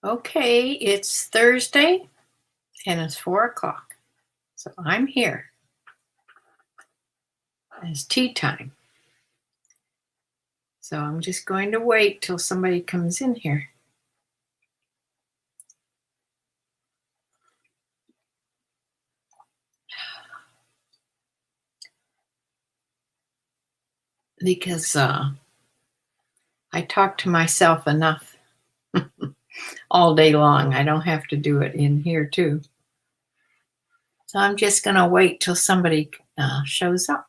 Okay, it's Thursday and it's 4 o'clock. So I'm here. It's tea time. So I'm just going to wait till somebody comes in here. Because I talk to myself enough all day long. I don't have to do it in here too. So I'm just going to wait till somebody shows up.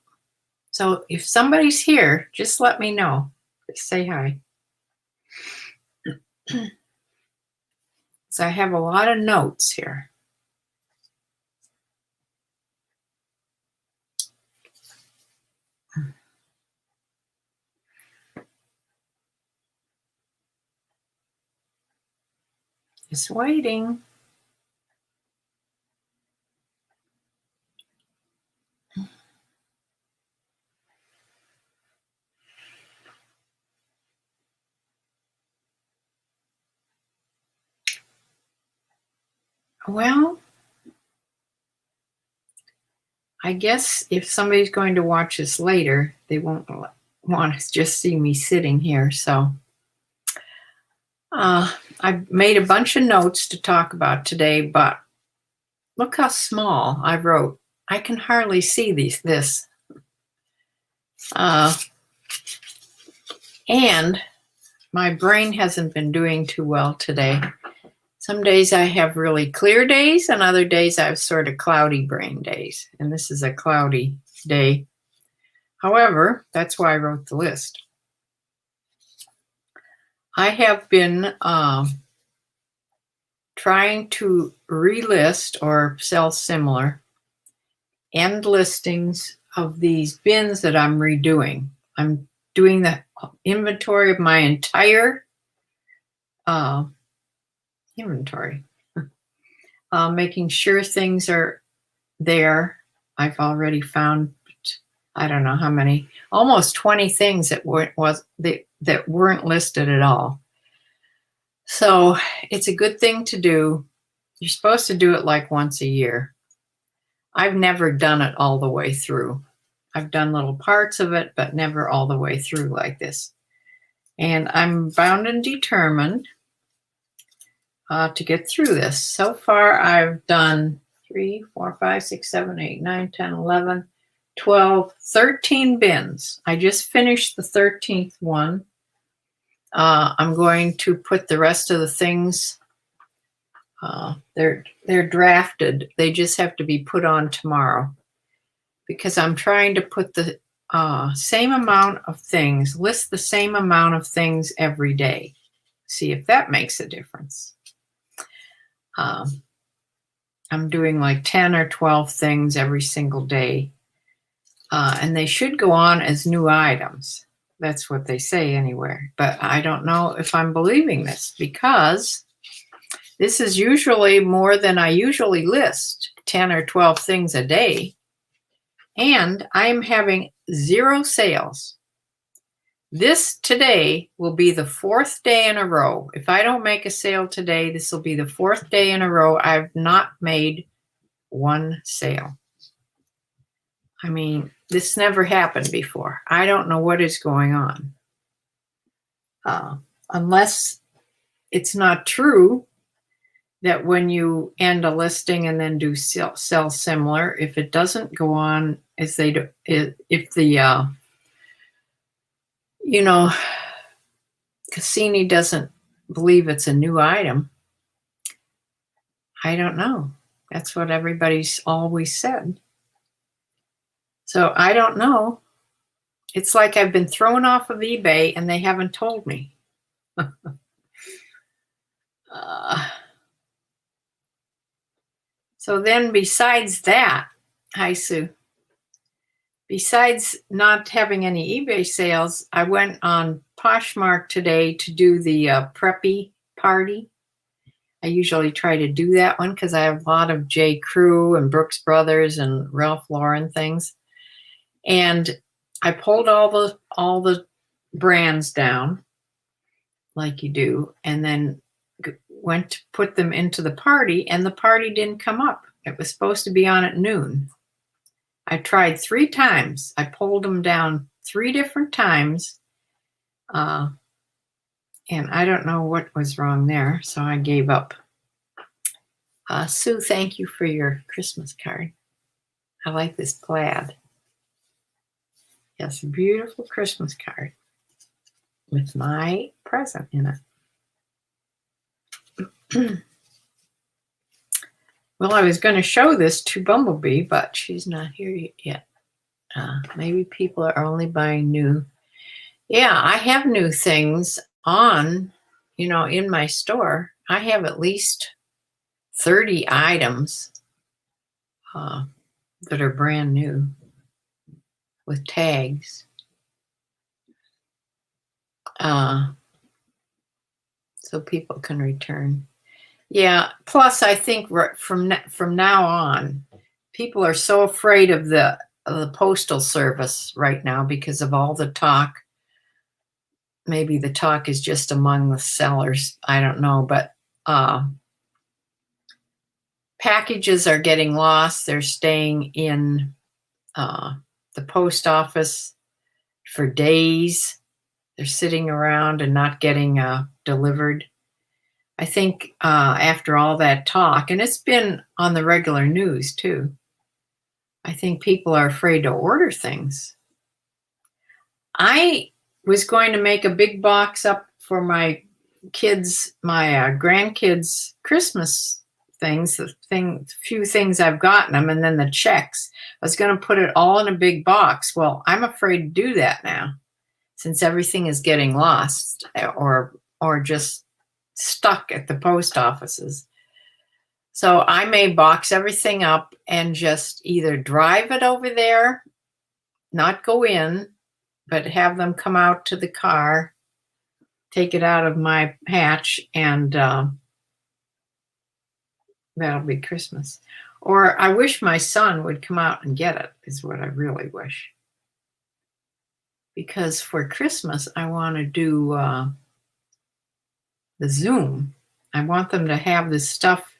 So if somebody's here, just let me know. Say hi. So I have a lot of notes here. Just waiting. Well, I guess if somebody's going to watch this later, they won't want to just see me sitting here. So I made a bunch of notes to talk about today, but look how small I wrote. I can hardly see this. And my brain hasn't been doing too well today. Some days I have really clear days, and other days I have sort of cloudy brain days. And this is a cloudy day. However, that's why I wrote the list. I have been trying to relist or sell similar end listings of these bins that I'm redoing. I'm doing the inventory of my entire inventory, making sure things are there. I've already found, I don't know how many, almost 20 things that weren't listed at all. So it's a good thing to do. You're supposed to do it like once a year. I've never done it all the way through. I've done little parts of it, but never all the way through like this. And I'm bound and determined to get through this. So far, I've done 3, 4, 5, 6, 7, 8, 9, 10, 11, 12, 13 bins. I just finished the 13th one. I'm going to put the rest of the things, they're drafted. They just have to be put on tomorrow because I'm trying to put the same amount of things, list the same amount of things every day. See if that makes a difference. I'm doing like 10 or 12 things every single day. And they should go on as new items. That's what they say anywhere. But I don't know if I'm believing this because this is usually more than I usually list, 10 or 12 things a day. And I'm having 0 sales. This today will be the 4th day in a row. If I don't make a sale today, this will be the 4th day in a row I've not made 1 sale. I mean, this never happened before. I don't know what is going on. Unless it's not true that when you end a listing and then do sell similar, if it doesn't go on as they do, if the, Cassini doesn't believe it's a new item, I don't know. That's what everybody's always said. So I don't know. It's like I've been thrown off of eBay and they haven't told me. So then besides that, hi Sue, besides not having any eBay sales, I went on Poshmark today to do the preppy party. I usually try to do that one because I have a lot of J. Crew and Brooks Brothers and Ralph Lauren things. And I pulled all the brands down like you do, and then went to put them into the party, and the party didn't come up. It was supposed to be on at noon. I tried 3 times. I pulled them down 3 different times. And I don't know what was wrong there, so I gave up. Sue, thank you for your Christmas card. I like this plaid. Yes, a beautiful Christmas card with my present in it. Well, I was going to show this to Bumblebee, but she's not here yet. Maybe people are only buying new. Yeah, I have new things on, in my store. I have at least 30 items that are brand new with tags. So people can return. Yeah, plus I think from now on, people are so afraid of the Postal Service right now because of all the talk. Maybe the talk is just among the sellers. I don't know, but packages are getting lost. They're staying in the post office for days. They're sitting around and not getting delivered. I think after all that talk, and it's been on the regular news too, I think people are afraid to order things. I was going to make a big box up for my grandkids' Christmas things, few things I've gotten them, and then the checks. I was going to put it all in a big box. Well, I'm afraid to do that now, since everything is getting lost or just stuck at the post offices. So I may box everything up and just either drive it over there, not go in, but have them come out to the car, take it out of my hatch, and that'll be Christmas. Or I wish my son would come out and get it, is what I really wish. Because for Christmas, I want to do the Zoom. I want them to have this stuff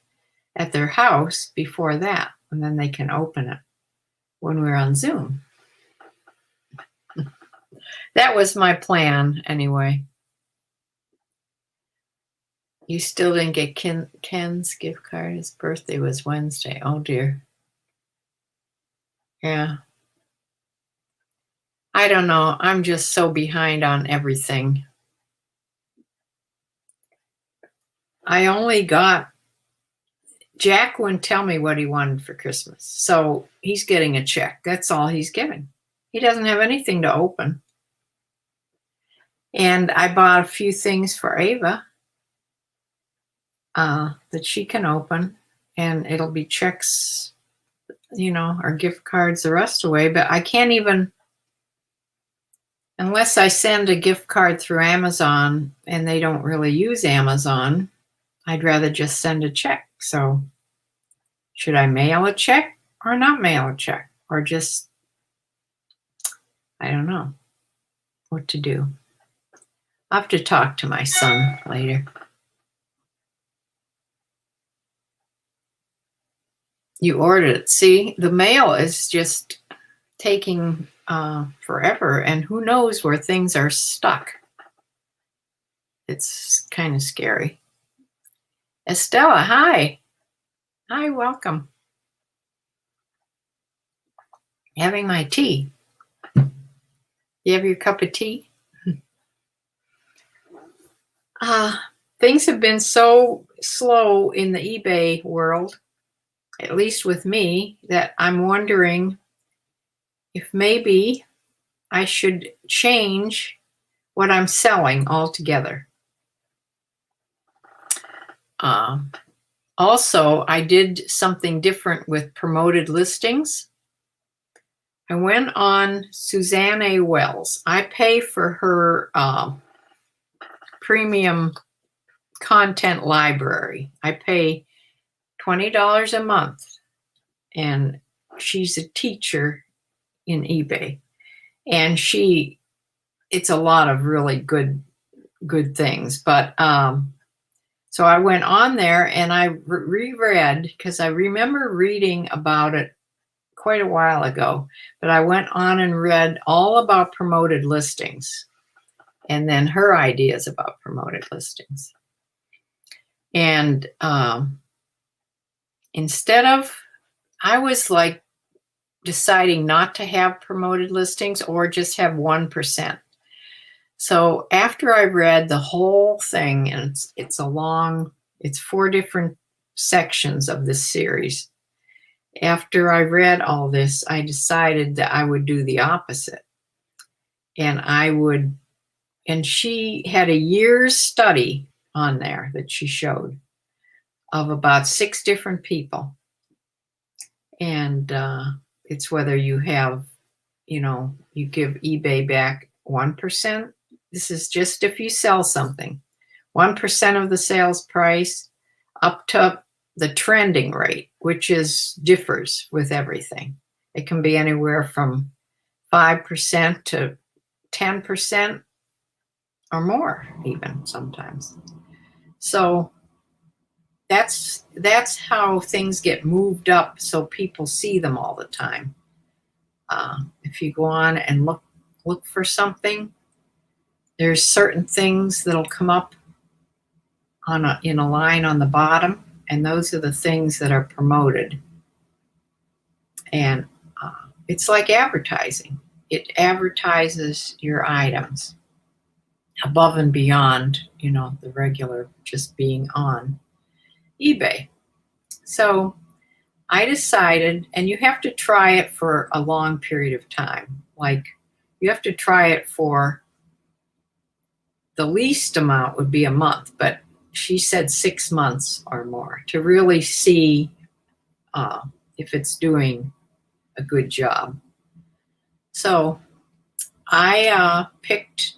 at their house before that, and then they can open it when we're on Zoom. That was my plan anyway. You still didn't get Ken's gift card. His birthday was Wednesday. Oh dear. Yeah. I don't know. I'm just so behind on everything. I only got, Jack wouldn't tell me what he wanted for Christmas. So he's getting a check. That's all he's getting. He doesn't have anything to open. And I bought a few things for Ava that she can open, and it'll be checks, or gift cards the rest away. But I can't even, unless I send a gift card through Amazon, and they don't really use Amazon, I'd rather just send a check. So should I mail a check or not mail a check? Or just, I don't know what to do. I'll have to talk to my son later. You ordered it. See, the mail is just taking forever, and who knows where things are stuck. It's kind of scary. Estella, hi. Hi, welcome. Having my tea. You have your cup of tea? Things have been so slow in the eBay world, at least with me, that I'm wondering if maybe I should change what I'm selling altogether. Also, I did something different with promoted listings. I went on Suzanne A. Wells. I pay for her premium content library. I pay $20 a month, and she's a teacher in eBay, and it's a lot of really good things. But So I went on there and I reread, because I remember reading about it quite a while ago, but I went on and read all about promoted listings and then her ideas about promoted listings. And instead of, I was like deciding not to have promoted listings or just have 1%. So after I read the whole thing, and it's 4 different sections of this series. After I read all this, I decided that I would do the opposite. And she had a year's study on there that she showed of about 6 different people. And it's whether you have, you give eBay back 1%. This is just if you sell something. 1% of the sales price up to the trending rate, which differs with everything. It can be anywhere from 5% to 10% or more, even sometimes. So that's how things get moved up so people see them all the time. If you go on and look for something, there's certain things that'll come up in a line on the bottom, and those are the things that are promoted. And it's like advertising. It advertises your items above and beyond, the regular just being on eBay. So I decided, and you have to try it for a long period of time. Like, you have to try it for, the least amount would be a month, but she said 6 months or more to really see if it's doing a good job. So I picked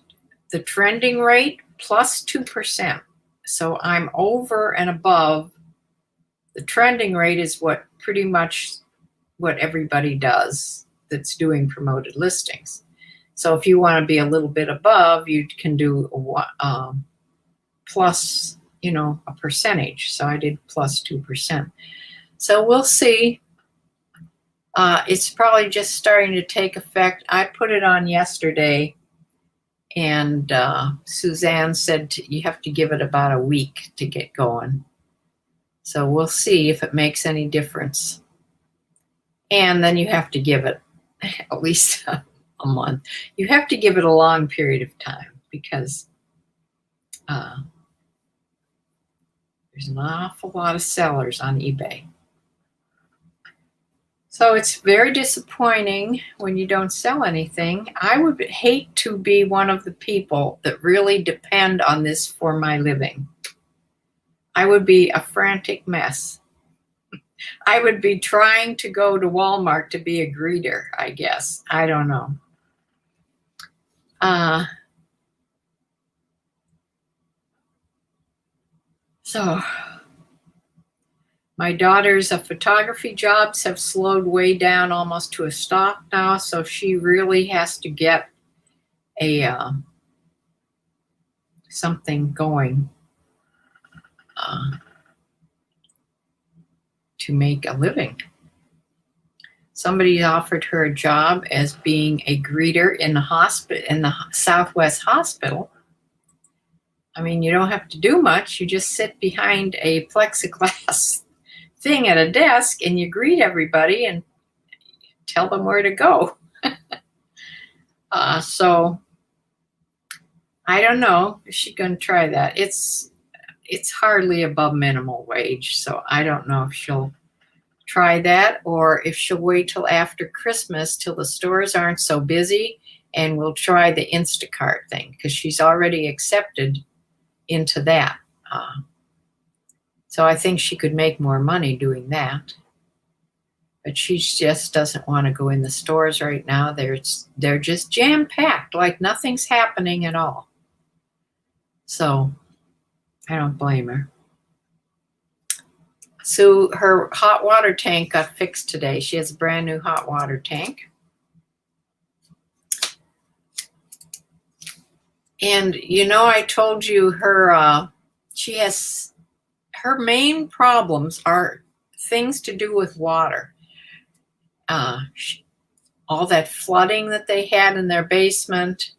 the trending rate plus 2%. So I'm over and above. The trending rate is pretty much what everybody does that's doing promoted listings. So if you want to be a little bit above, you can do plus, a percentage. So I did plus 2%. So we'll see. It's probably just starting to take effect. I put it on yesterday, and Suzanne said you have to give it about a week to get going. So we'll see if it makes any difference. And then you have to give it at least a month. You have to give it a long period of time, because there's an awful lot of sellers on eBay. So it's very disappointing when you don't sell anything. I would hate to be one of the people that really depend on this for my living. I would be a frantic mess. I would be trying to go to Walmart to be a greeter, I guess. I don't know. So my daughter's photography jobs have slowed way down almost to a stop now, so she really has to get something going to make a living. Somebody offered her a job as being a greeter in the Southwest Hospital. I mean, you don't have to do much. You just sit behind a plexiglass thing at a desk and you greet everybody and tell them where to go. So I don't know if she's going to try that. It's hardly above minimum wage, so I don't know if she'll try that or if she'll wait till after Christmas till the stores aren't so busy, and we'll try the Instacart thing, because she's already accepted into that. So I think she could make more money doing that. But she just doesn't want to go in the stores right now. They're just jam-packed, like nothing's happening at all. So I don't blame her. So her hot water tank got fixed today. She has a brand new hot water tank. And I told you she has her main problems are things to do with water. All that flooding that they had in their basement,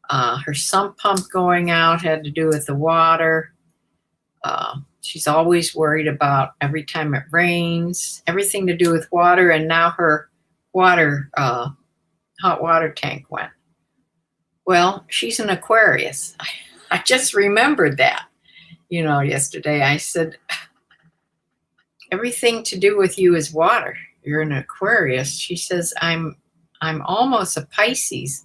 her sump pump going out had to do with the water. She's always worried about every time it rains, everything to do with water. And now her hot water tank went. Well, she's an Aquarius. I just remembered that, yesterday. I said, everything to do with you is water. You're an Aquarius. She says, I'm almost a Pisces.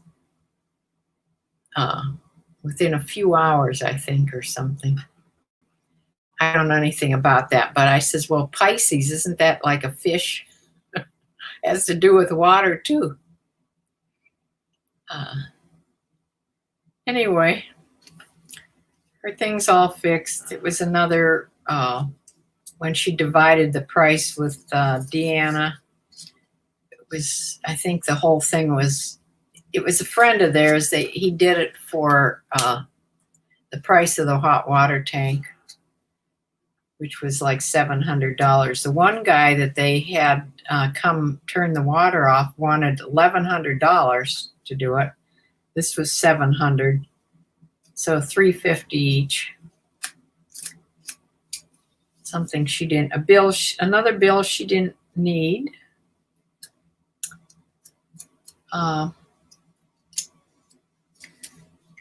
Within a few hours, I think, or something. I don't know anything about that, but I says, well, Pisces, isn't that like a fish? Has to do with water too. Anyway, her thing's all fixed. It was another, when she divided the price with Deanna, it was, I think the whole thing was, it was a friend of theirs. He did it for the price of the hot water tank, which was like $700. The one guy that they had come turn the water off wanted $1,100 to do it. This was $700, so $350 each. Something she didn't. Another bill she didn't need.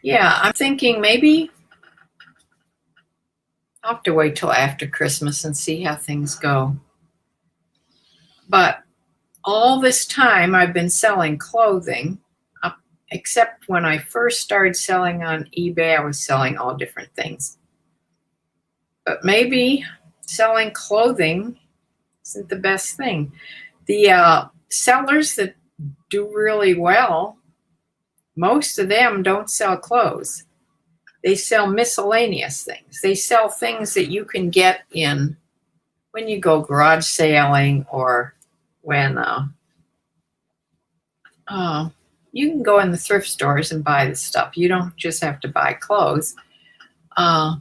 Yeah, I'm thinking maybe I'll have to wait till after Christmas and see how things go. But all this time I've been selling clothing, except when I first started selling on eBay, I was selling all different things. But maybe selling clothing isn't the best thing. The sellers that do really well, most of them don't sell clothes. They sell miscellaneous things. They sell things that you can get in when you go garage sailing, or when you can go in the thrift stores and buy the stuff. You don't just have to buy clothes. But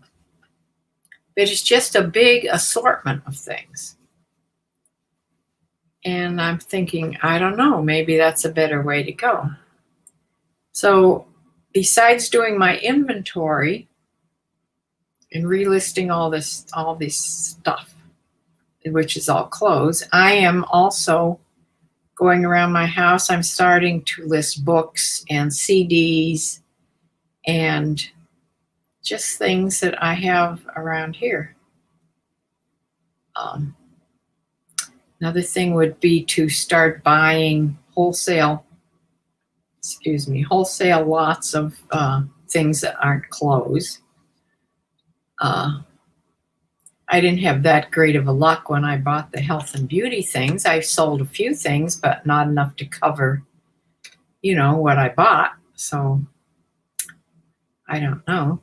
it's just a big assortment of things. And I'm thinking, I don't know, maybe that's a better way to go. So besides doing my inventory and relisting all this stuff, which is all clothes, I am also going around my house. I'm starting to list books and CDs and just things that I have around here. Another thing would be to start buying wholesale lots of things that aren't clothes. I didn't have that great of a luck when I bought the health and beauty things. I sold a few things, but not enough to cover, what I bought. So I don't know.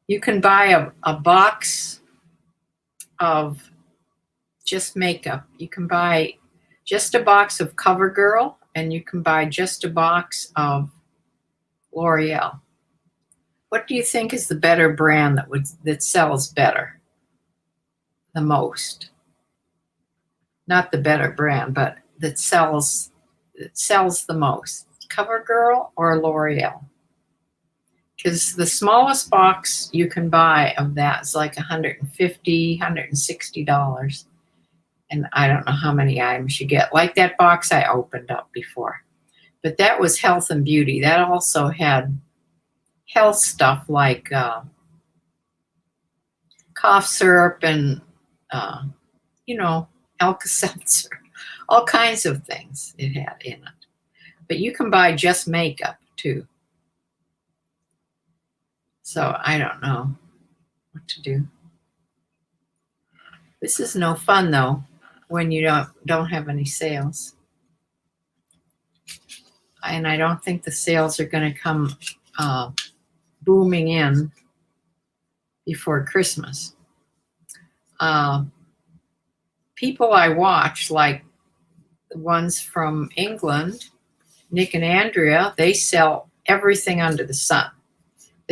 You can buy a box of just makeup. You can buy just a box of CoverGirl, and you can buy just a box of L'Oreal. What do you think is the better brand that sells better? The most. Not the better brand, but that sells the most. CoverGirl or L'Oreal? Because the smallest box you can buy of that is like $150, $160. And I don't know how many items you get. Like that box I opened up before. But that was health and beauty. That also had health stuff like cough syrup and, Alka-Seltzer. All kinds of things it had in it. But you can buy just makeup too. So I don't know what to do. This is no fun though when you don't have any sales. And I don't think the sales are going to come booming in before Christmas. People I watch, like the ones from England, Nick and Andrea, they sell everything under the sun.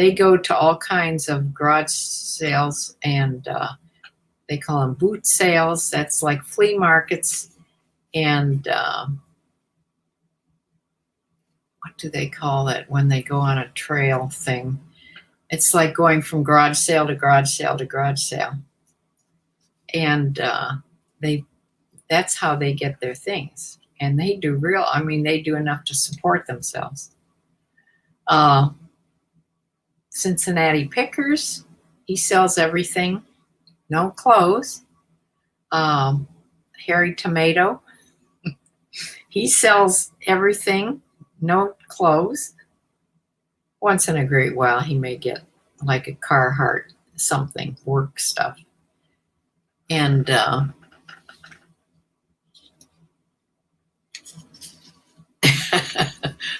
they go to all kinds of garage sales, and they call them boot sales. That's like flea markets. And what do they call it when they go on a trail thing? It's like going from garage sale to garage sale to garage sale. And that's how they get their things. And they do they do enough to support themselves. Cincinnati Pickers, he sells everything, no clothes. Harry Tomato, he sells everything, no clothes. Once in a great while, he may get like a Carhartt something, work stuff. And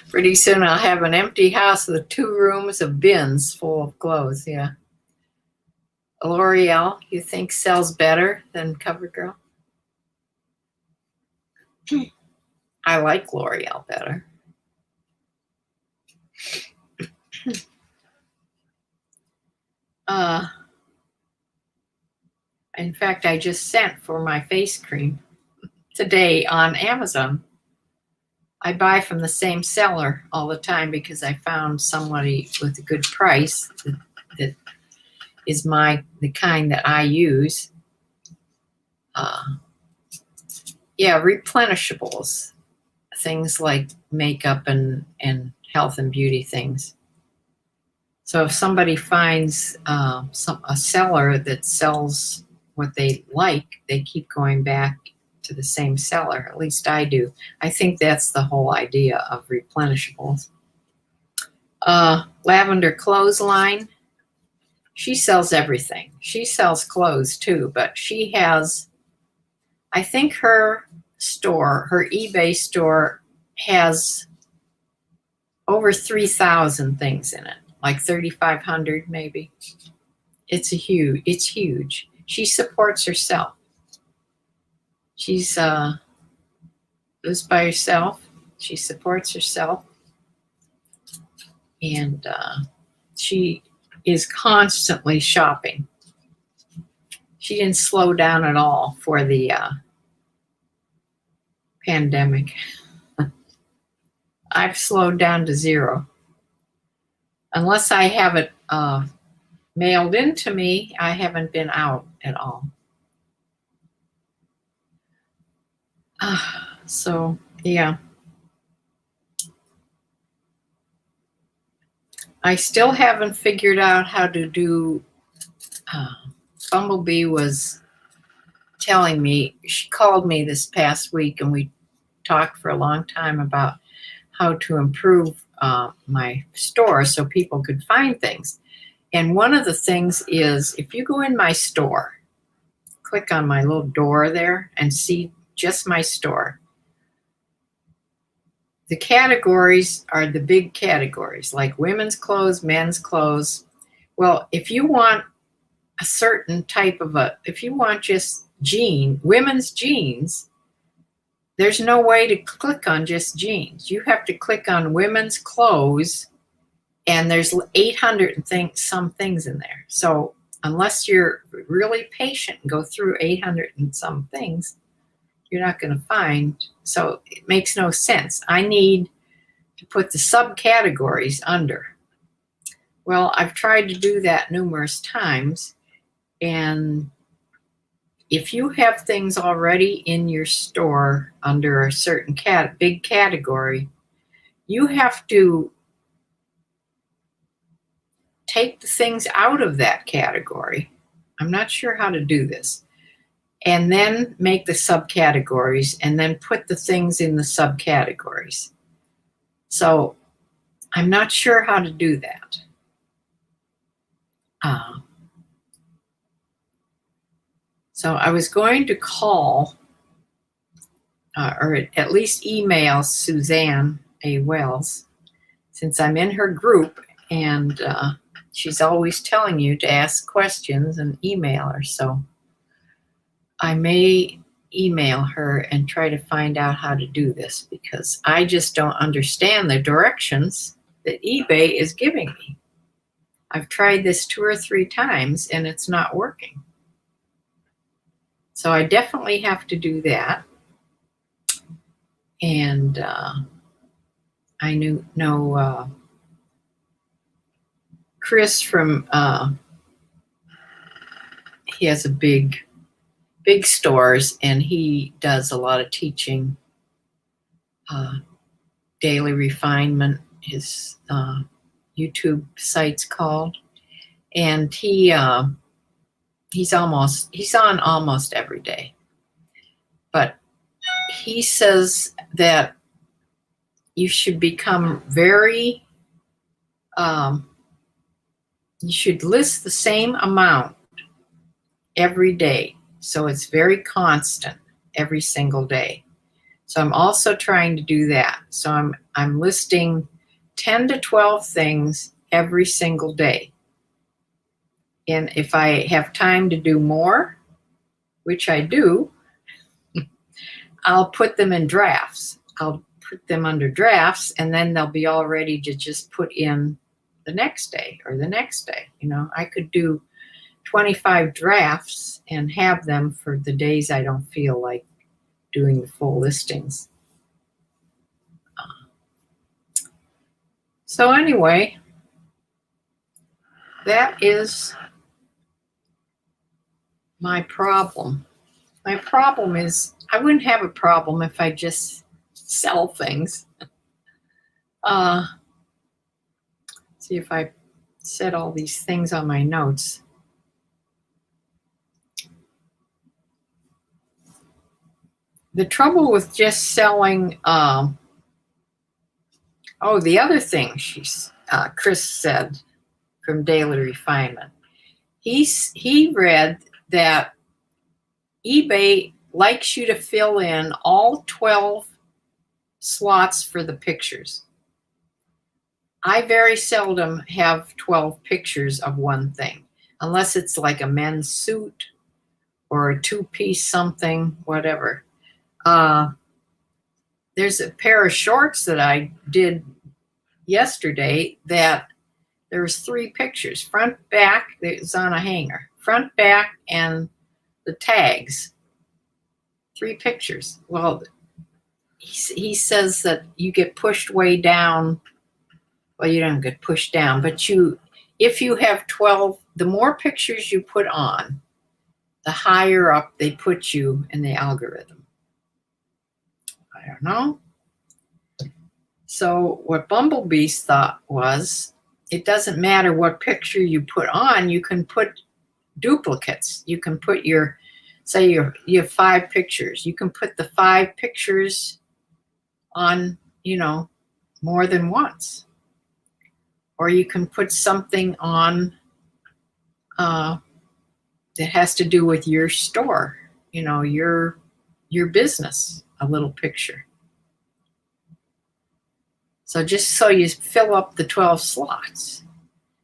pretty soon I'll have an empty house with 2 rooms of bins full of clothes. Yeah. L'Oreal, you think sells better than CoverGirl? I like L'Oreal better. In fact, I just sent for my face cream today on Amazon. I buy from the same seller all the time because I found somebody with a good price that is the kind that I use. Replenishables, things like makeup and health and beauty things. So if somebody finds a seller that sells what they like, they keep going back to the same seller. At least I do. I think that's the whole idea of replenishables. Lavender Clothesline, she sells everything. She sells clothes too, but she has, I think her eBay store has over 3,000 things in it, like 3,500 maybe. It's huge. She supports herself. She's lives by herself. She supports herself, and she is constantly shopping. She didn't slow down at all for the pandemic. I've slowed down to 0. Unless I have it mailed into me, I haven't been out at all. So, yeah. I still haven't figured out how to do, Bumblebee was telling me, she called me this past week and we talked for a long time about how to improve my store so people could find things. And one of the things is, if you go in my store, click on my little door there and see just my store. The categories are the big categories, like women's clothes, men's clothes. Well, if you want a certain type of if you want just women's jeans, there's no way to click on just jeans. You have to click on women's clothes, and there's 800 some things in there. So unless you're really patient and go through 800 and some things, you're not going to find. So it makes no sense. I need to put the subcategories under. Well, I've tried to do that numerous times. And if you have things already in your store under a certain big category, you have to take the things out of that category. I'm not sure how to do this. And then make the subcategories and then put the things in the subcategories. So I'm not sure how to do that. So I was going to call or at least email Suzanne A. Wells, since I'm in her group, and she's always telling you to ask questions and email her. So I may email her and try to find out how to do this, because I just don't understand the directions that eBay is giving me. I've tried this 2 or 3 times and it's not working. So I definitely have to do that. And I know Chris from, he has a big stores, and he does a lot of teaching, Daily Refinement, his YouTube site's called. And he's on almost every day. But he says that you should become very, you should list the same amount every day. So it's very constant every single day. So I'm also trying to do that. So I'm listing 10 to 12 things every single day. And if I have time to do more, which I do, I'll put them in drafts. I'll put them under drafts, and then they'll be all ready to just put in the next day or the next day. You know, I could do 25 drafts and have them for the days I don't feel like doing the full listings. So anyway, that is my problem. My problem is I wouldn't have a problem if I just sell things. See if I said all these things on my notes. The trouble with just selling, the other thing Chris said from Daily Refinement, he read that eBay likes you to fill in all 12 slots for the pictures. I very seldom have 12 pictures of one thing, unless it's like a men's suit or a 2-piece something, whatever. There's a pair of shorts that I did yesterday that there was 3 pictures, front, back. It was on a hanger, front, back, and the tags. 3 pictures. Well, he says that you get pushed way down. Well, you don't get pushed down, but if you have 12, the more pictures you put on, the higher up they put you in the algorithm. I don't know. So what Bumblebee's thought was, it doesn't matter what picture you put on, you can put duplicates. You can put say you have 5 pictures. You can put the 5 pictures on, more than once. Or you can put something on that has to do with your store, your business, a little picture. So just so you fill up the 12 slots.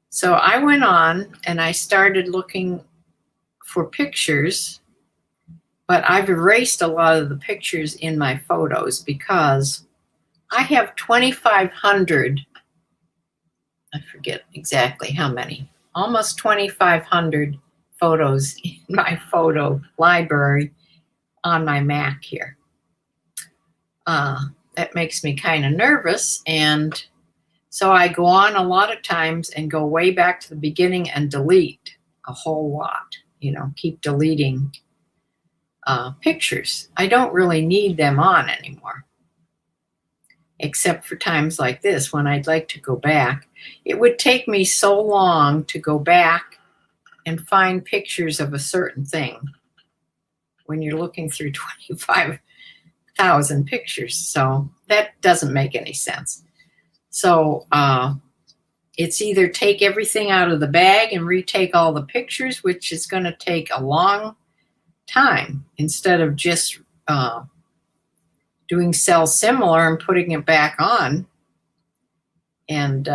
So I went on and I started looking for pictures, but I've erased a lot of the pictures in my photos because I have 2,500, I forget exactly how many, almost 2,500 photos in my photo library on my Mac here. That makes me kind of nervous, and so I go on a lot of times and go way back to the beginning and delete a whole lot, keep deleting pictures. I don't really need them on anymore, except for times like this when I'd like to go back. It would take me so long to go back and find pictures of a certain thing when you're looking through 25,000 pictures. So that doesn't make any sense. So it's either take everything out of the bag and retake all the pictures, which is going to take a long time, instead of just doing sell similar and putting it back on, and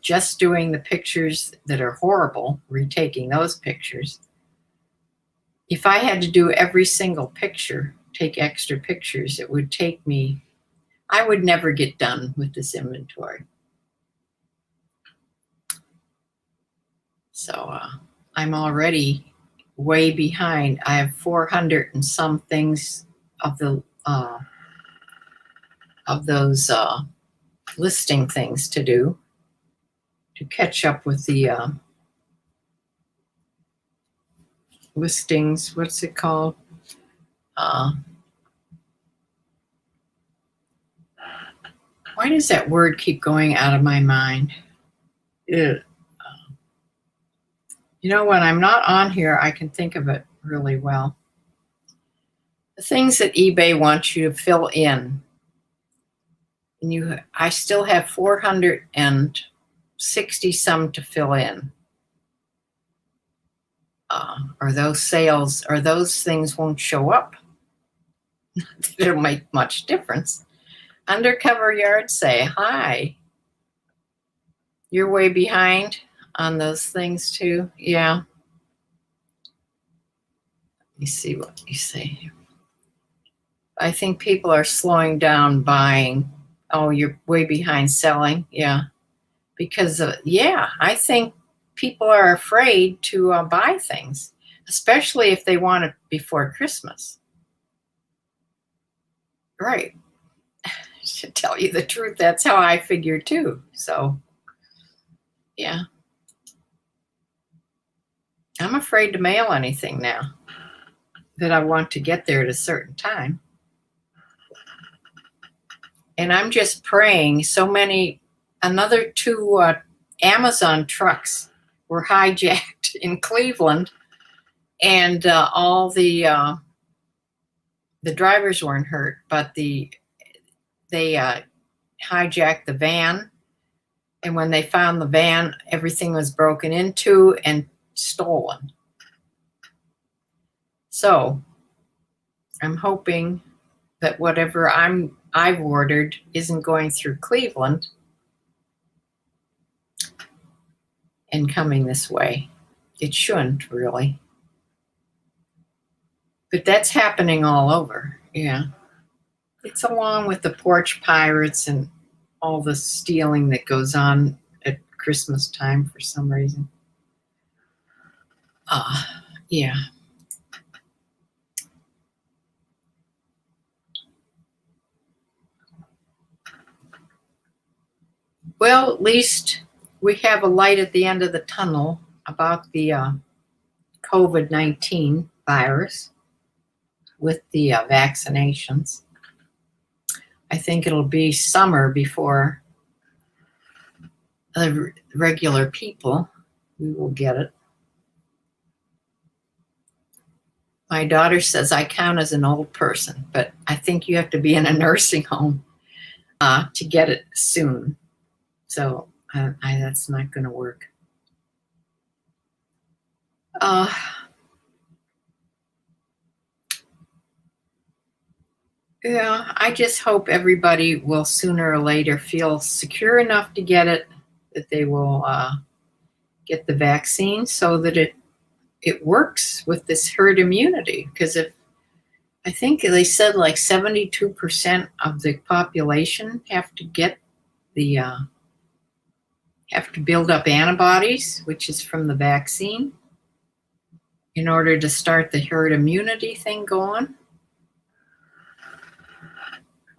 just doing the pictures that are horrible, retaking those pictures. If I had to do every single picture, take extra pictures, it would take me, I would never get done with this inventory. So I'm already way behind. I have 400 and some things of those listing things to do to catch up with the listings. What's it called? Why does that word keep going out of my mind? When I'm not on here, I can think of it really well. The things that eBay wants you to fill in. And I still have 460 some to fill in. Or those sales, or those things won't show up. It'll make much difference. Undercover yard sale. Hi. You're way behind on those things too. Yeah. Let me see what you say. I think people are slowing down buying. Oh, you're way behind selling. Yeah. Because, I think people are afraid to buy things, especially if they want it before Christmas. Right. To tell you the truth, that's how I figure too. So, yeah. I'm afraid to mail anything now that I want to get there at a certain time. And I'm just praying another 2 Amazon trucks were hijacked in Cleveland, and all the drivers weren't hurt, but they hijacked the van. And when they found the van, everything was broken into and stolen. So I'm hoping that whatever I've ordered isn't going through Cleveland and coming this way. It shouldn't really. But that's happening all over. Yeah. It's along with the porch pirates and all the stealing that goes on at Christmas time for some reason. Yeah. Well, at least we have a light at the end of the tunnel about the COVID-19 virus with the vaccinations. I think it'll be summer before the regular people, we will get it. My daughter says I count as an old person, but I think you have to be in a nursing home to get it soon. So that's not going to work. Yeah, I just hope everybody will sooner or later feel secure enough to get it, that they will get the vaccine so that it works with this herd immunity. Because I think they said like 72% of the population have to get have to build up antibodies, which is from the vaccine, in order to start the herd immunity thing going.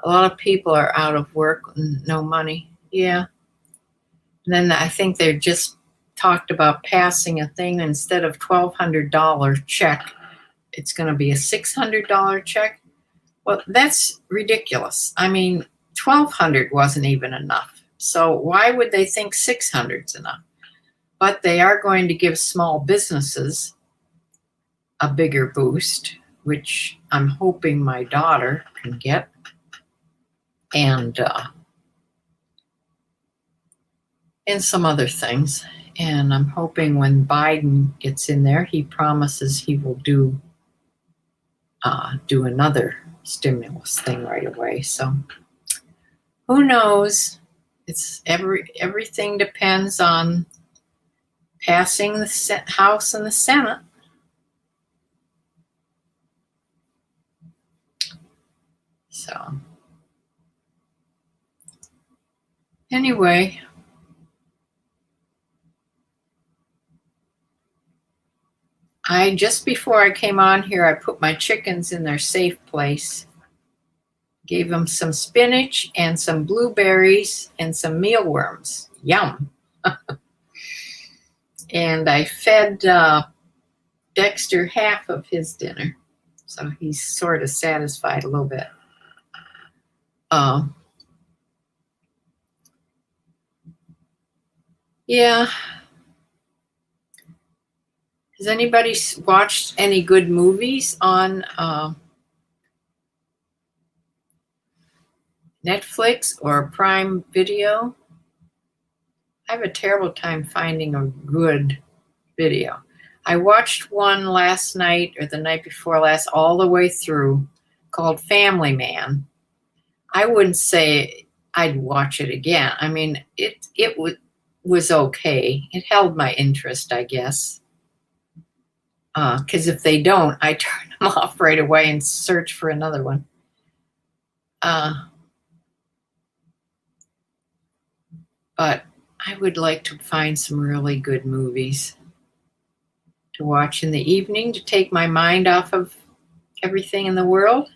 A lot of people are out of work and no money. Yeah. And then I think they just talked about passing a thing instead of $1,200 check, it's going to be a $600 check. Well, that's ridiculous. I mean, $1,200 wasn't even enough. So why would they think $600 is enough? But they are going to give small businesses a bigger boost, which I'm hoping my daughter can get. And some other things. And I'm hoping when Biden gets in there, he promises he will do another stimulus thing right away. So who knows? It's everything depends on passing the House and the Senate. So anyway, just before I came on here, I put my chickens in their safe place. Gave them some spinach and some blueberries and some mealworms. Yum. And I fed Dexter half of his dinner. So he's sort of satisfied a little bit. Yeah. Has anybody watched any good movies on Netflix or Prime Video? I have a terrible time finding a good video. I watched one last night or the night before last all the way through called Family Man. I wouldn't say I'd watch it again. I mean, it was okay. It held my interest, I guess. Because if they don't, I turn them off right away and search for another one. But I would like to find some really good movies to watch in the evening to take my mind off of everything in the world.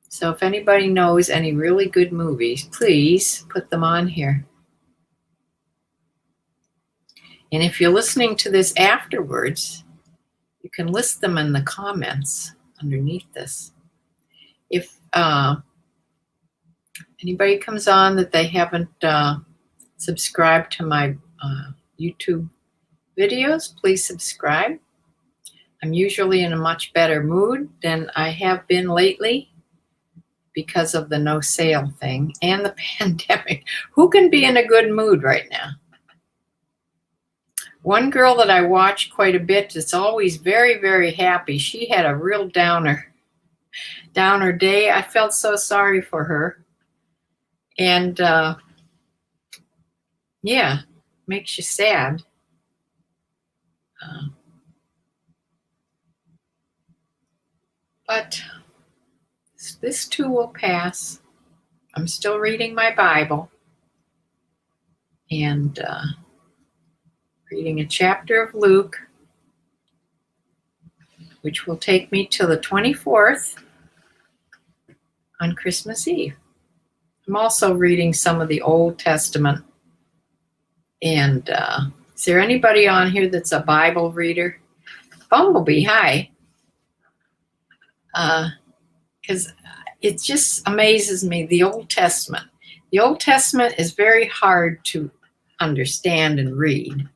So if anybody knows any really good movies, please put them on here. And if you're listening to this afterwards, you can list them in the comments underneath this. If anybody comes on that they haven't subscribed to my YouTube videos, please subscribe. I'm usually in a much better mood than I have been lately because of the no sale thing and the pandemic. Who can be in a good mood right now? One girl that I watch quite a bit that's always very, very happy, she had a real downer day. I felt so sorry for her. And yeah, makes you sad. But this too will pass. I'm still reading my Bible and reading a chapter of Luke, which will take me to the 24th on Christmas Eve. I'm also reading some of the Old Testament. And is there anybody on here that's a Bible reader? Bumblebee, hi. Because it just amazes me, the Old Testament. The Old Testament is very hard to understand and read,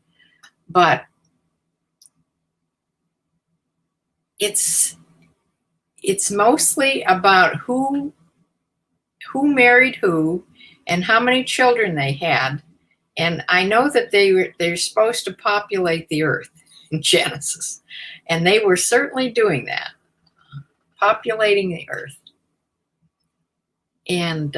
but it's mostly about who married who and how many children they had. And I know that they're supposed to populate the earth in Genesis, and they were certainly doing that, populating the earth. And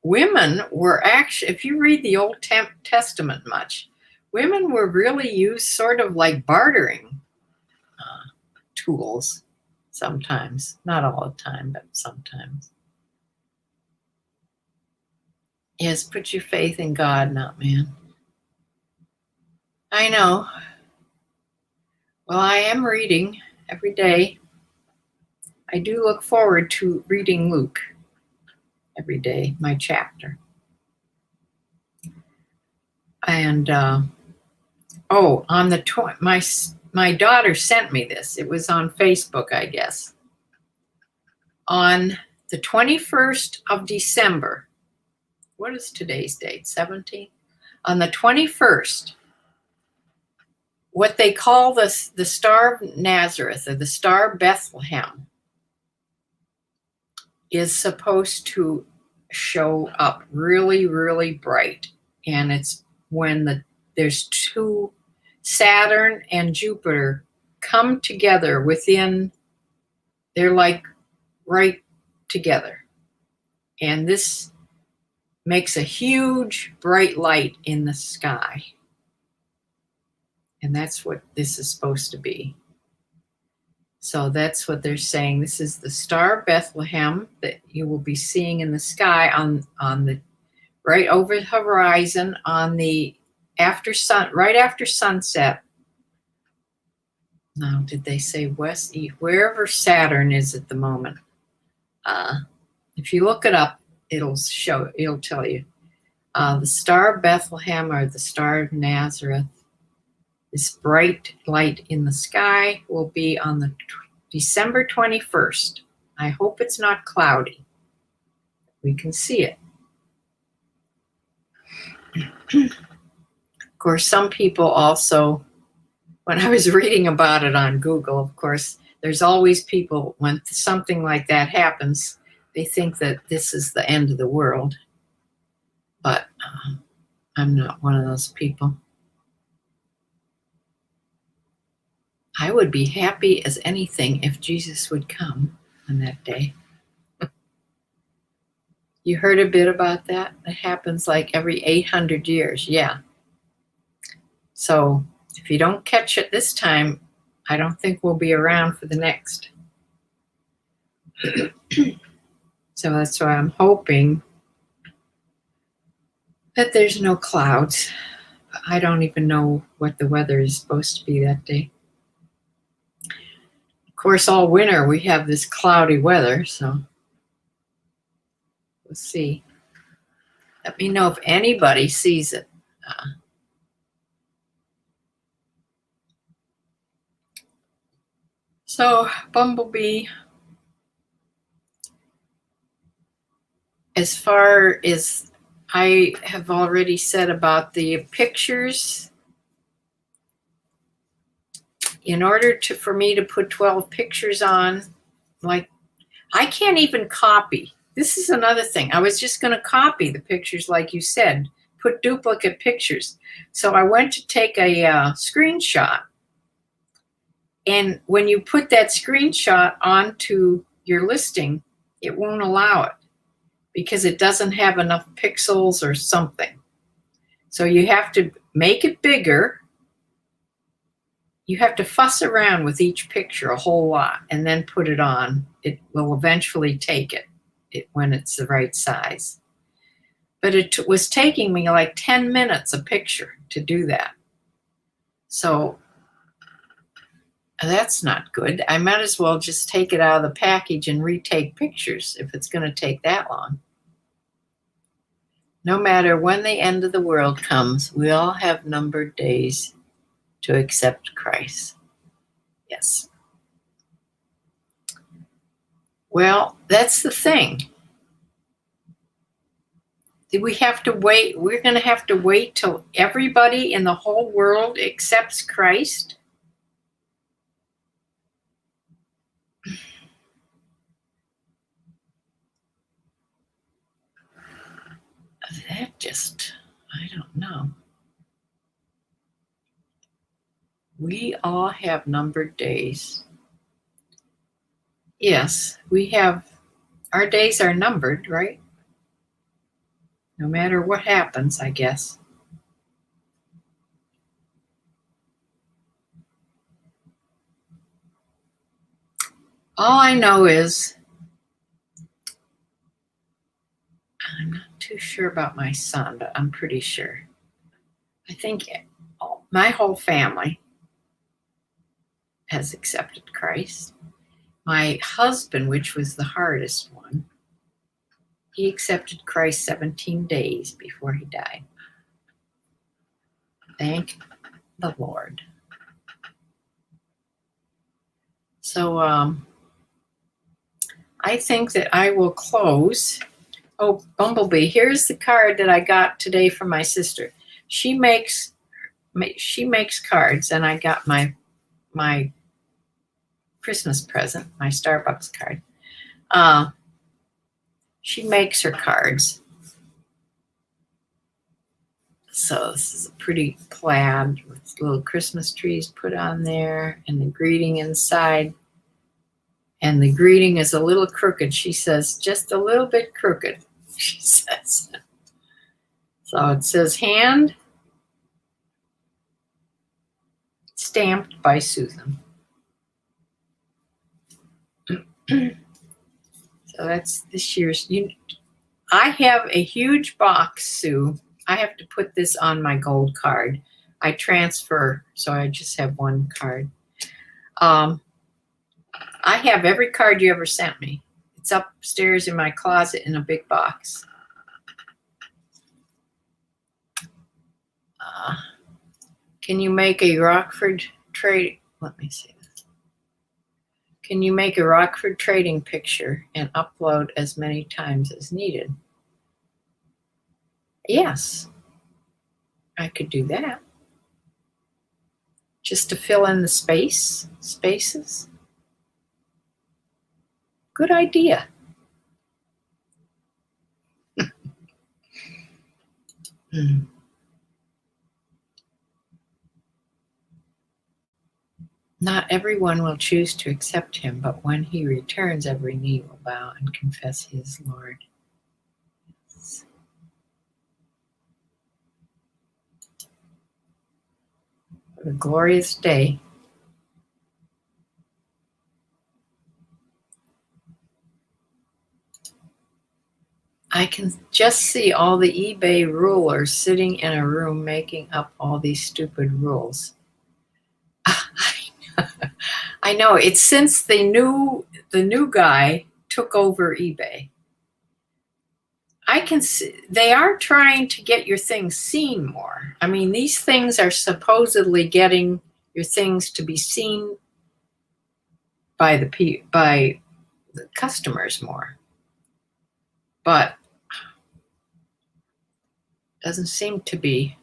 women were actually, if you read the Old Testament much, women were really used sort of like bartering tools sometimes. Not all the time, but sometimes. Yes, put your faith in God, not man. I know. Well, I am reading every day. I do look forward to reading Luke every day, my chapter. And on the my daughter sent me this. It was on Facebook, I guess. On the 21st of December. What is today's date? 17th? On the 21st, what they call the Star of Nazareth or the Star of Bethlehem is supposed to show up really, really bright. And it's when there's two, Saturn and Jupiter, come together within, they're like right together. And this makes a huge bright light in the sky. And that's what this is supposed to be. So that's what they're saying. This is the Star of Bethlehem that you will be seeing in the sky on the right over the horizon on the right after sunset. Now, did they say west, east, wherever Saturn is at the moment? If you look it up, it'll tell you. The Star of Bethlehem, or the Star of Nazareth, this bright light in the sky, will be on the December 21st. I hope it's not cloudy. We can see it. Of course, some people also, when I was reading about it on Google, of course, there's always people, when something like that happens, they think that this is the end of the world. But I'm not one of those people. I would be happy as anything if Jesus would come on that day. You heard a bit about that? It happens like every 800 years. Yeah. So if you don't catch it this time, I don't think we'll be around for the next. So that's why I'm hoping that there's no clouds. I don't even know what the weather is supposed to be that day. Of course, all winter we have this cloudy weather, so we'll see. Let me know if anybody sees it. So, Bumblebee, as far as I have already said about the pictures, in order for me to put 12 pictures on, like, I can't even copy. This is another thing. I was just going to copy the pictures like you said, put duplicate pictures. So I went to take a screenshot. And when you put that screenshot onto your listing, it won't allow it because it doesn't have enough pixels or something. So you have to make it bigger. You have to fuss around with each picture a whole lot and then put it on. It will eventually take it when it's the right size. But it was taking me like 10 minutes a picture to do that. So that's not good. I might as well just take it out of the package and retake pictures if it's going to take that long. No matter when the end of the world comes, we all have numbered days to accept Christ. Yes. Well, that's the thing. We have to wait. We're going to have to wait till everybody in the whole world accepts Christ. That just, I don't know. We all have numbered days. Yes, we have, our days are numbered, right? No matter what happens, I guess. All I know is, I'm not too sure about my son, but I'm pretty sure. I think my whole family has accepted Christ. My husband, which was the hardest one, he accepted Christ 17 days before he died. Thank the Lord. So I think that I will close. Oh, Bumblebee, here's the card that I got today from my sister. She makes cards, and I got my Christmas present, my Starbucks card. She makes her cards. So this is a pretty plaid with little Christmas trees put on there and the greeting inside. And the greeting is a little crooked. She says, just a little bit crooked, she says. So it says, hand stamped by Susan. So that's this year's. I have a huge box, Sue, I have to put this on my gold card. I transfer, so I just have one card. I have every card you ever sent me. It's upstairs in my closet in a big box. Can you make a Rockford trade? Let me see. Can you make a Rockford trading picture and upload as many times as needed? Yes, I could do that. Just to fill in the spaces. Good idea. Not everyone will choose to accept him, but when he returns, every knee will bow and confess he is Lord. What a glorious day. I can just see all the eBay rulers sitting in a room making up all these stupid rules. I know, it's since the new guy took over eBay. I can see they are trying to get your things seen more. I mean, these things are supposedly getting your things to be seen by the customers more, but doesn't seem to be.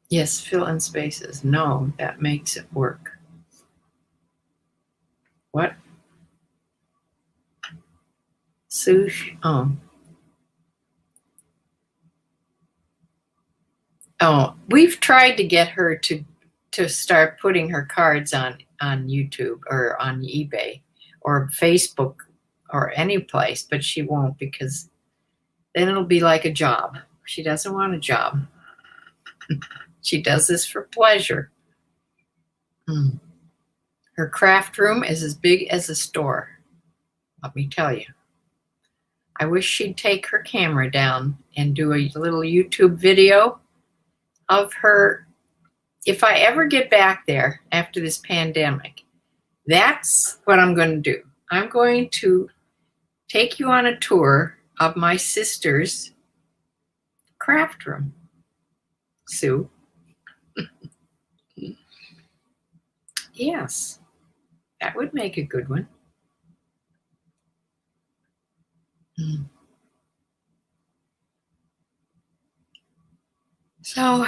Yes, fill in spaces. No, that makes it work. What? Sush? Oh, we've tried to get her to start putting her cards on YouTube or on eBay or Facebook or any place, but she won't, because then it'll be like a job. She doesn't want a job. She does this for pleasure. Her craft room is as big as a store, let me tell you. I wish she'd take her camera down and do a little YouTube video of her. If I ever get back there after this pandemic, that's what I'm going to do. I'm going to take you on a tour of my sister's craft room, Sue. Yes, that would make a good one. So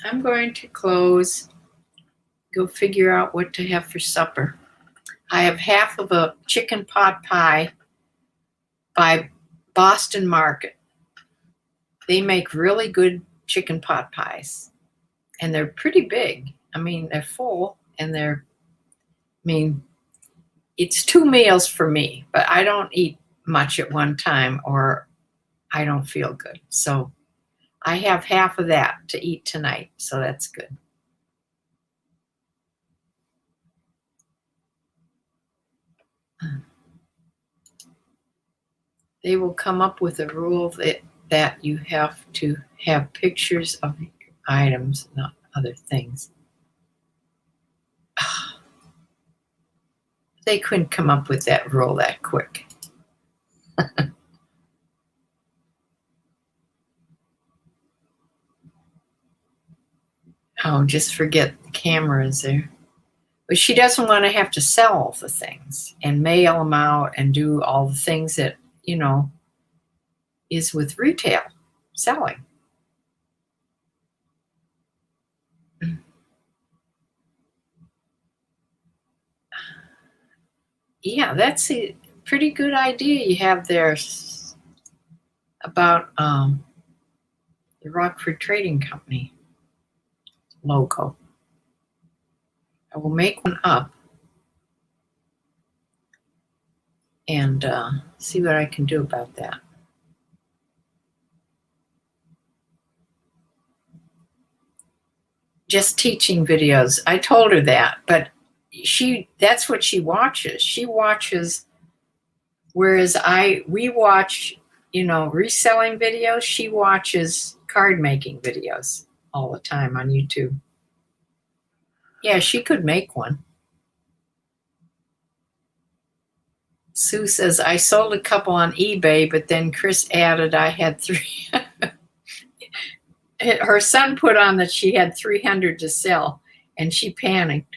I'm going to close, go figure out what to have for supper. I have half of a chicken pot pie by Boston Market. They make really good chicken pot pies, and they're pretty big. I mean, they're full, and it's 2 meals for me, but I don't eat much at one time or I don't feel good. So I have half of that to eat tonight, so that's good. They will come up with a rule that you have to have pictures of items, not other things. They couldn't come up with that rule that quick. Oh, just forget the camera is there. But she doesn't want to have to sell all the things and mail them out and do all the things that, is with retail selling. Yeah, that's a pretty good idea you have there about the Rockford Trading Company logo. I will make one up and see what I can do about that. Just teaching videos. I told her that, but that's what she watches. She watches Whereas we watch, reselling videos. She watches card making videos all the time on YouTube. Yeah, she could make one. Sue says, I sold a couple on eBay, but then Chris added I had 3. Her son put on that she had 300 to sell, and she panicked.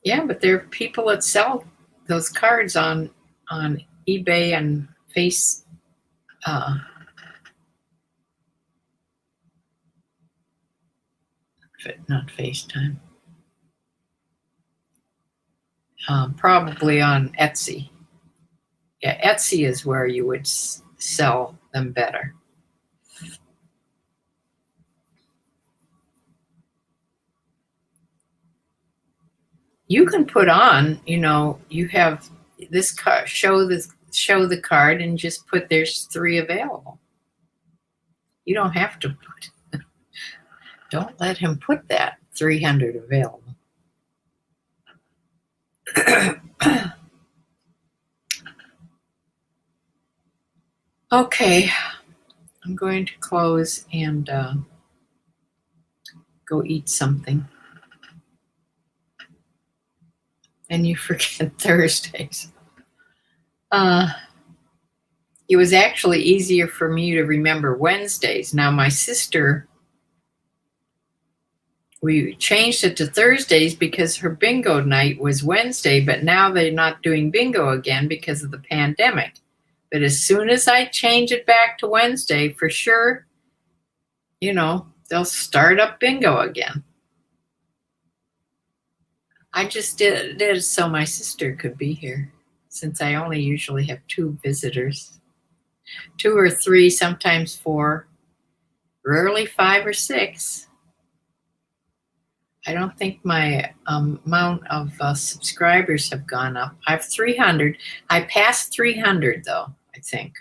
Yeah, but there are people that sell those cards on eBay and not FaceTime. Probably on Etsy. Yeah, Etsy is where you would sell them better. You can put on, you have this card, show the card, and just put there's 3 available. You don't have to put. Don't let him put that 300 available. Okay, I'm going to close and go eat something. And you forget Thursdays. It was actually easier for me to remember Wednesdays. Now my sister, we changed it to Thursdays because her bingo night was Wednesday, but now they're not doing bingo again because of the pandemic. But as soon as I change it back to Wednesday, for sure, they'll start up bingo again. I just did it so my sister could be here, since I only usually have 2 visitors. 2 or 3, sometimes 4, rarely 5 or 6. I don't think my amount of subscribers have gone up. I have 300. I passed 300 though, I think.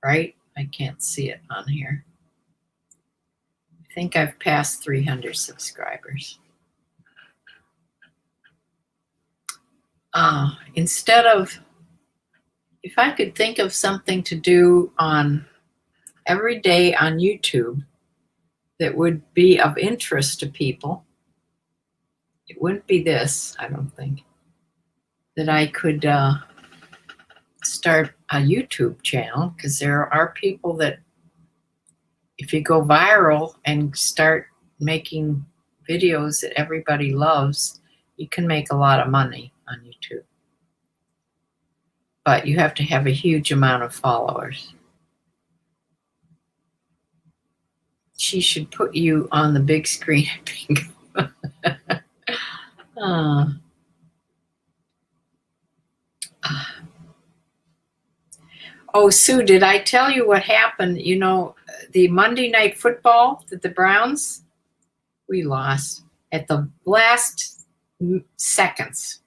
Right? I can't see it on here. I think I've passed 300 subscribers. Instead of, if I could think of something to do on every day on YouTube that would be of interest to people, it wouldn't be this, I don't think, that I could start a YouTube channel, because there are people that, if you go viral and start making videos that everybody loves, you can make a lot of money on YouTube. But you have to have a huge amount of followers. She should put you on the big screen at bingo. Oh, Sue, did I tell you what happened? The Monday Night Football that the Browns, we lost at the last seconds.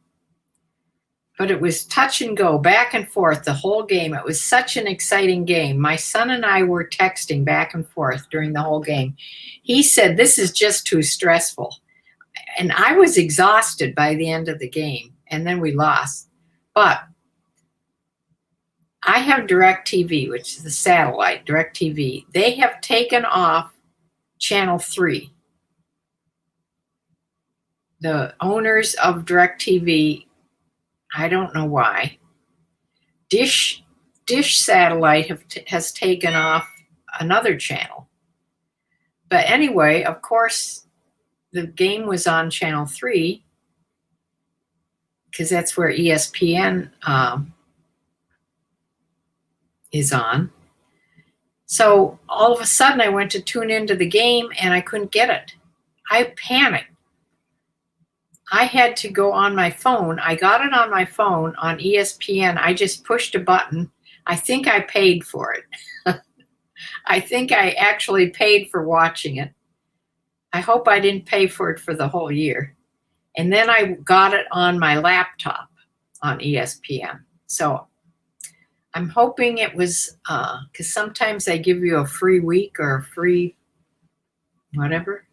But it was touch and go, back and forth the whole game. It was such an exciting game. My son and I were texting back and forth during the whole game. He said, this is just too stressful. And I was exhausted by the end of the game. And then we lost. But I have DirecTV, which is the satellite, DirecTV. They have taken off Channel 3. The owners of DirecTV, I don't know why. Dish Satellite has taken off another channel. But anyway, of course, the game was on Channel 3 because that's where ESPN is on. So all of a sudden I went to tune into the game and I couldn't get it. I panicked. I had to go on my phone. I got it on my phone on ESPN. I just pushed a button. I think I paid for it. I think I actually paid for watching it. I hope I didn't pay for it for the whole year. And then I got it on my laptop on ESPN. So I'm hoping it was, because sometimes they give you a free week or a free whatever.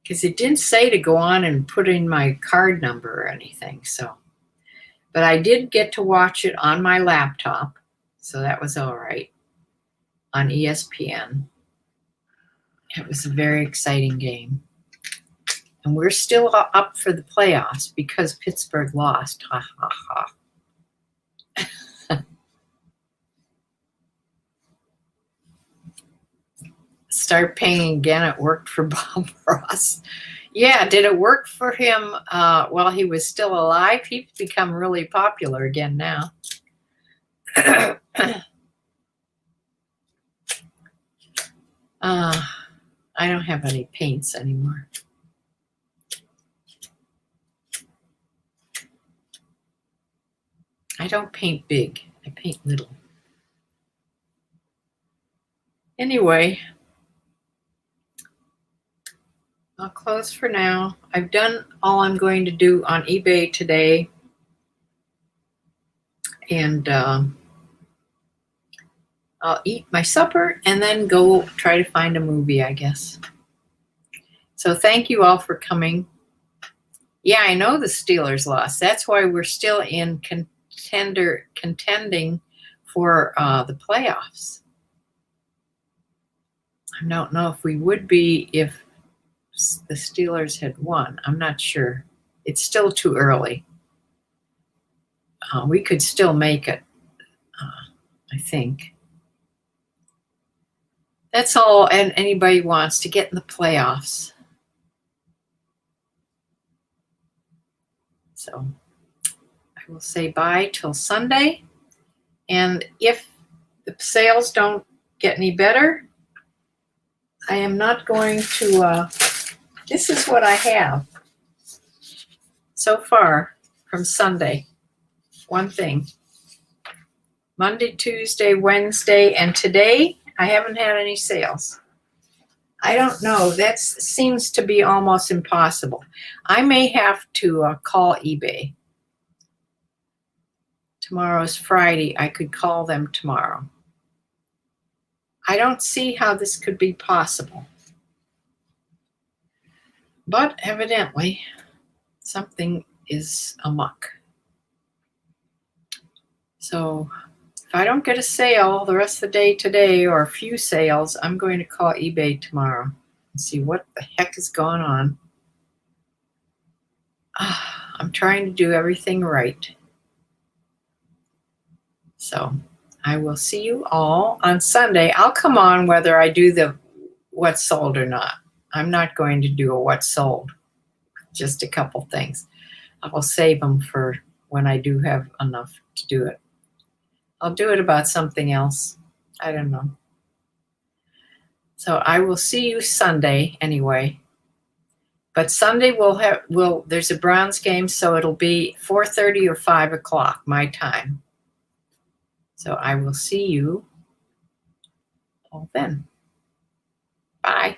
Because it didn't say to go on and put in my card number or anything. So, but I did get to watch it on my laptop. So that was all right on ESPN. It was a very exciting game. And we're still up for the playoffs because Pittsburgh lost. Ha, ha, ha. Start paying again. It worked for Bob Ross. Yeah, did it work for him while he was still alive? He's become really popular again now. I don't have any paints anymore. I don't paint big. I paint little. Anyway, I'll close for now. I've done all I'm going to do on eBay today. And I'll eat my supper and then go try to find a movie, I guess. So thank you all for coming. Yeah, I know the Steelers lost. That's why we're still in contending for the playoffs. I don't know if we would be if the Steelers had won. I'm not sure. It's still too early. We could still make it, I think. That's all and anybody wants, to get in the playoffs. So I will say bye till Sunday. And if the sales don't get any better, I am not going to, this is what I have so far from Sunday. One thing. Monday, Tuesday, Wednesday, and today, I haven't had any sales. I don't know. That seems to be almost impossible. I may have to call eBay. Tomorrow's Friday. I could call them tomorrow. I don't see how this could be possible. But evidently, something is amok. So if I don't get a sale the rest of the day today, or a few sales, I'm going to call eBay tomorrow and see what the heck is going on. I'm trying to do everything right. So I will see you all on Sunday. I'll come on whether I do the what's sold or not. I'm not going to do a what's sold, just a couple things. I will save them for when I do have enough to do it. I'll do it about something else. I don't know. So I will see you Sunday anyway. But Sunday there's a Browns game, so it'll be 4:30 or 5 o'clock my time. So I will see you all then. Bye.